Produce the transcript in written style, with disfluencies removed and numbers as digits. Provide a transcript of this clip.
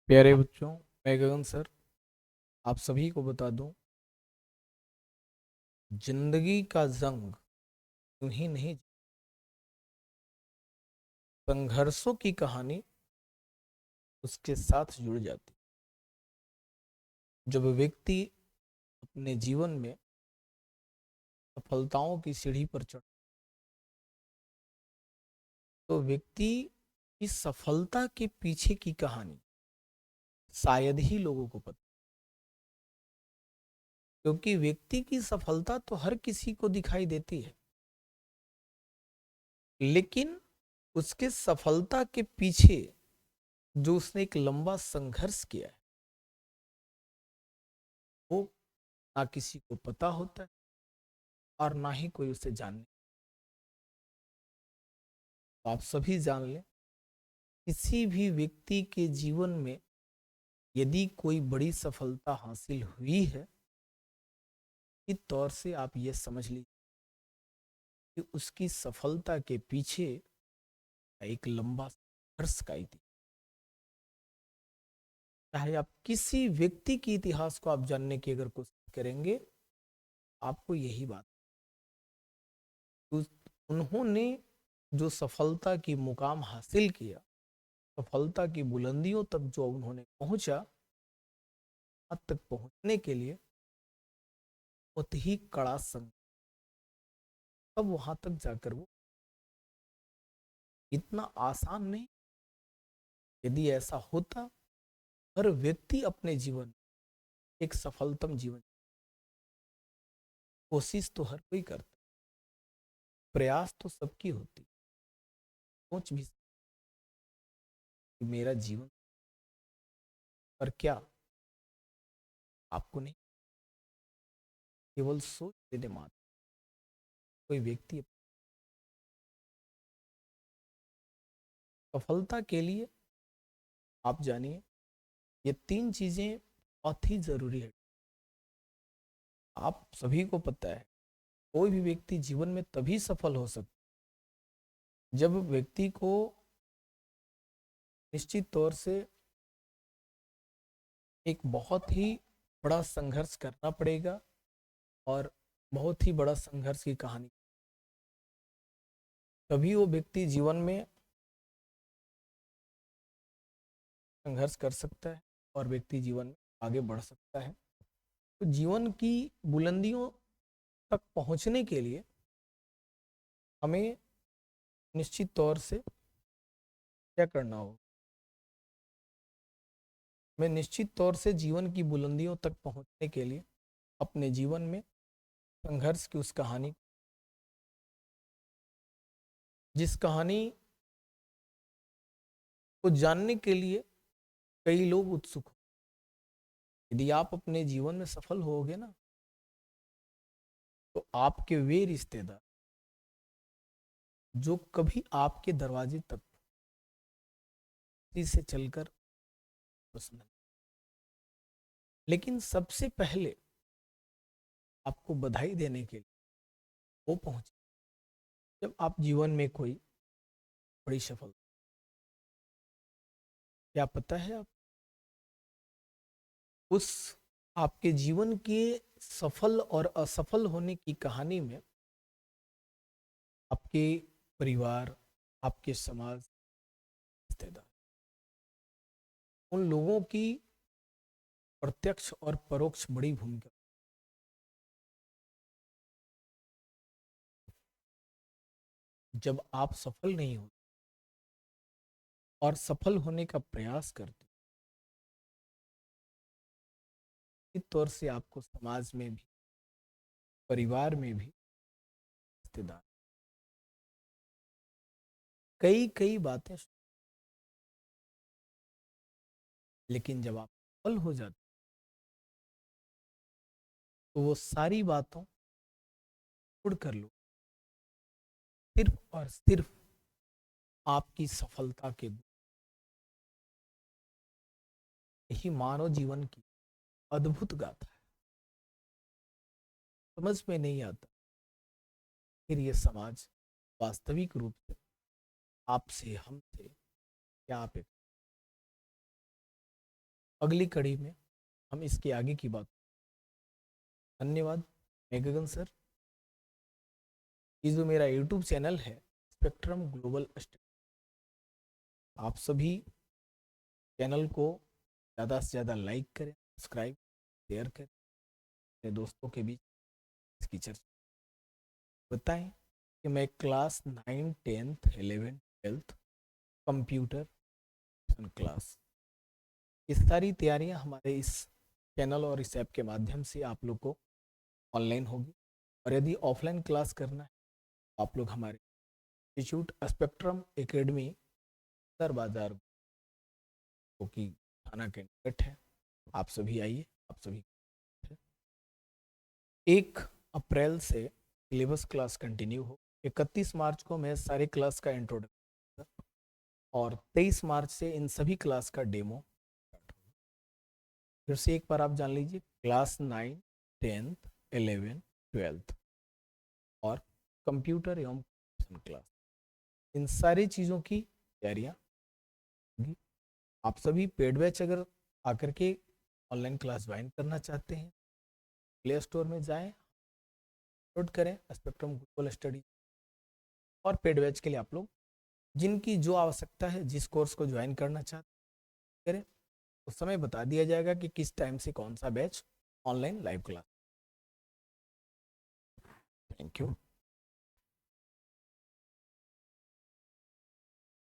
प्यारे बच्चों, मैं गगन सर आप सभी को बता दूं, जिंदगी का जंग यूं ही नहीं, संघर्षों की कहानी उसके साथ जुड़ जाती। जब व्यक्ति अपने जीवन में सफलताओं की सीढ़ी पर चढ़, तो व्यक्ति की सफलता के पीछे की कहानी शायद ही लोगों को पता, क्योंकि व्यक्ति की सफलता तो हर किसी को दिखाई देती है, लेकिन उसके सफलता के पीछे जो उसने एक लंबा संघर्ष किया है, वो ना किसी को पता होता है और ना ही कोई उसे जानने। तो आप सभी जान लें, किसी भी व्यक्ति के जीवन में यदि कोई बड़ी सफलता हासिल हुई है, इस तौर से आप ये समझ लीजिए कि उसकी सफलता के पीछे एक लंबा संघर्ष का इतिहास। चाहे आप किसी व्यक्ति के इतिहास को आप जानने की अगर कोशिश करेंगे, आपको यही बात, उन्होंने जो सफलता की मुकाम हासिल किया, सफलता की बुलंदियों तक जो उन्होंने पहुंचा, वहां तक पहुंचने के लिए बहुत ही कड़ा संघर्ष, तब वहां तक जाकर वो इतना आसान नहीं। यदि ऐसा होता, हर व्यक्ति अपने जीवन में एक सफलतम जीवन, कोशिश तो हर कोई करता, प्रयास तो सबकी होती, सोच भी कि मेरा जीवन, पर क्या आपको नहीं, केवल सोच लेने मात्र कोई व्यक्ति सफलता के लिए, आप जानिए, ये तीन चीजें बहुत ही जरूरी है। आप सभी को पता है, कोई भी व्यक्ति जीवन में तभी सफल हो सकता जब व्यक्ति को निश्चित तौर से एक बहुत ही बड़ा संघर्ष करना पड़ेगा, और बहुत ही बड़ा संघर्ष की कहानी, तभी वो व्यक्ति जीवन में संघर्ष कर सकता है और व्यक्ति जीवन में आगे बढ़ सकता है। तो जीवन की बुलंदियों तक पहुंचने के लिए हमें निश्चित तौर से क्या करना होगा, हमें निश्चित तौर से जीवन की बुलंदियों तक पहुंचने के लिए अपने जीवन में संघर्ष की उस कहानी, जिस कहानी को जानने के लिए कई लोग उत्सुक हो। यदि आप अपने जीवन में सफल होगे ना, तो आपके वे रिश्तेदार जो कभी आपके दरवाजे तक से चलकर पसंद, लेकिन सबसे पहले आपको बधाई देने के लिए वो पहुंचे जब आप जीवन में कोई बड़ी सफल, क्या पता है आप उस आपके जीवन के सफल और असफल होने की कहानी में आपके परिवार, आपके समाज, रिश्तेदार, उन लोगों की प्रत्यक्ष और परोक्ष बड़ी भूमिका। जब आप सफल नहीं हो और सफल होने का प्रयास करते, इस तौर से आपको समाज में भी, परिवार में भी, रिश्तेदार कई कई बातें, लेकिन जब आप सफल हो जाते, तो वो सारी बातों छोड़ कर लो, सिर्फ और सिर्फ आपकी सफलता के, यही मानव जीवन की अद्भुत गाथा है। समझ में नहीं आता फिर ये समाज वास्तविक रूप से आपसे, हमसे क्या अपेक्षा, अगली कड़ी में हम इसके आगे की बात। धन्यवाद। मैं गगन सर। ये जो मेरा यूट्यूब चैनल है स्पेक्ट्रम ग्लोबल स्टडी, आप सभी चैनल को ज़्यादा से ज़्यादा लाइक करें, सब्सक्राइब, शेयर करें, अपने दोस्तों के बीच इसकी चर्चा। बताएं कि मैं class 9, 10th, 11th, 12th computer class, ये सारी तैयारियां हमारे इस चैनल और इस ऐप के माध्यम से आप लोग को ऑनलाइन होगी। और यदि ऑफलाइन क्लास करना है आप लोग हमारे इंस्टीट्यूट स्पेक्ट्रम एकेडमी सर बाजार की थाना के निकट है, आप सभी आइए। आप सभी 1 अप्रैल से सिलेबस क्लास कंटिन्यू हो। 31 मार्च को मैं सारे क्लास का इंट्रोडक्शन और 23 मार्च से इन सभी क्लास का डेमो। फिर से एक बार आप जान लीजिए, क्लास 9, 10th, 11th, 12th और कंप्यूटर एवं क्लास, इन सारी चीज़ों की तैयारियां होंगी। आप सभी पेड बैच अगर आकर के ऑनलाइन क्लास ज्वाइन करना चाहते हैं, प्ले स्टोर में जाएं, डाउनलोड करें स्पेक्ट्रम ग्लोबल स्टडी, और पेड बैच के लिए आप लोग जिनकी जो आवश्यकता है, जिस कोर्स को ज्वाइन करना चाहते करें, उस समय बता दिया जाएगा कि किस टाइम से कौन सा batch online live class. Thank you.